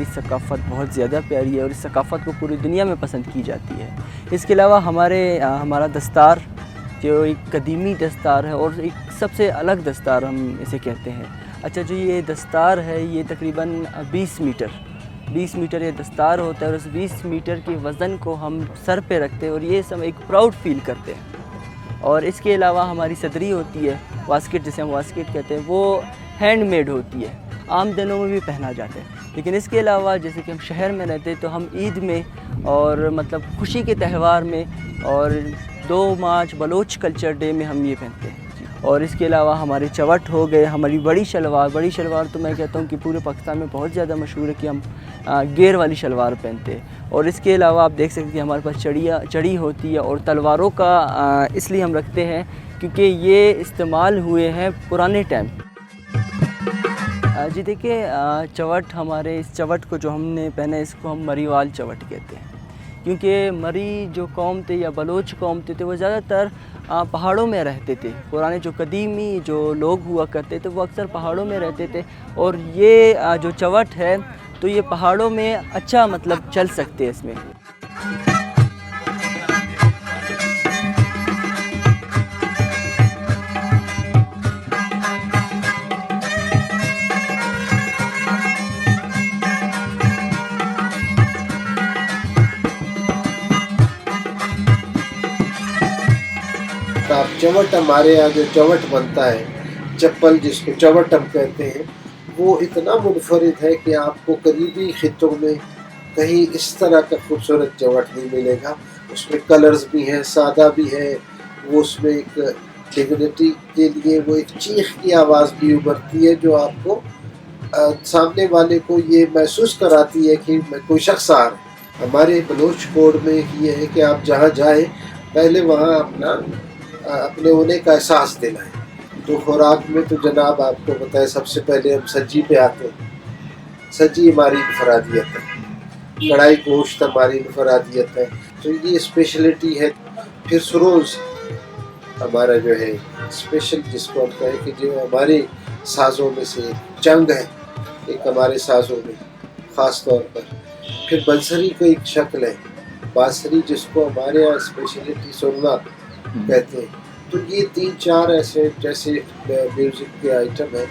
ہماری ثقافت بہت زیادہ پیاری ہے اور اس ثقافت کو پوری دنیا میں پسند کی جاتی ہے۔ اس کے علاوہ ہمارا دستار جو ایک قدیمی دستار ہے اور ایک سب سے الگ دستار ہم اسے کہتے ہیں۔ اچھا جو یہ دستار ہے یہ تقریباً 20 میٹر یہ دستار ہوتا ہے اور اس 20 میٹر کے وزن کو ہم سر پہ رکھتے ہیں اور یہ سب ایک پراؤڈ فیل کرتے ہیں۔ اور اس کے علاوہ ہماری صدری ہوتی ہے، واسکٹ جسے ہم واسکٹ کہتے ہیں، وہ ہینڈ میڈ ہوتی ہے، عام دنوں میں بھی پہنا جاتا ہے۔ لیکن اس کے علاوہ جیسے کہ ہم شہر میں رہتے ہیں تو ہم عید میں اور مطلب خوشی کے تہوار میں اور 2 مارچ بلوچ کلچر ڈے میں ہم یہ پہنتے ہیں۔ اور اس کے علاوہ ہمارے چوٹ ہو گئے، ہماری بڑی شلوار تو میں کہتا ہوں کہ پورے پاکستان میں بہت زیادہ مشہور ہے کہ ہم گیر والی شلوار پہنتے ہیں۔ اور اس کے علاوہ آپ دیکھ سکتے ہیں ہمارے پاس چڑی ہوتی ہے اور تلواروں کا اس لیے ہم رکھتے ہیں کیونکہ یہ استعمال ہوئے ہیں پرانے ٹائم۔ جی دیکھیں ہمارے اس چوٹ کو جو ہم نے پہنا ہے اس کو ہم مریوال چوٹ کہتے ہیں، کیونکہ مری جو قوم تھے یا بلوچ قوم تھے وہ زیادہ تر پہاڑوں میں رہتے تھے۔ پرانے جو قدیمی جو لوگ ہوا کرتے تھے وہ اکثر پہاڑوں میں رہتے تھے اور یہ جو چوٹ ہے تو یہ پہاڑوں میں اچھا مطلب چل سکتے ہیں اس میں۔ چوٹ ہمارے یہاں جو چوٹ بنتا ہے، چپل جس کو چوٹ ہم کہتے ہیں، وہ اتنا منفرد ہے کہ آپ کو قریبی خطوں میں کہیں اس طرح کا خوبصورت چوٹ نہیں ملے گا۔ اس میں کلرز بھی ہیں، سادہ بھی ہے، وہ اس میں ایک ڈگنیٹی کے لیے وہ ایک چیخ کی آواز بھی ابھرتی ہے جو آپ کو سامنے والے کو یہ محسوس کراتی ہے کہ کوئی شخص آ رہا ہے۔ ہمارے بلوچ کوڈ میں یہ ہے کہ آپ جہاں جائیں پہلے وہاں اپنے ہونے کا احساس دلائیں۔ تو خوراک میں تو جناب آپ کو بتائیں سب سے پہلے ہم سجی پہ آتے ہیں۔ سجی ہماری انفرادیت ہے، کڑھائی گوشت ہماری انفرادیت ہے، تو یہ اسپیشلٹی ہے۔ پھر سروز ہمارا جو ہے اسپیشل جس کو ہم کہیں کہ جو ہمارے سازوں میں سے چنگ ہے ایک ہمارے سازوں میں خاص طور پر۔ پھر بنسری کا ایک شکل ہے، بانسری جس کو ہمارے یہاں اسپیشلٹی سننا کہتے ہیں۔ تو یہ 3-4 ایسے جیسے میوزک کے آئٹم ہیں۔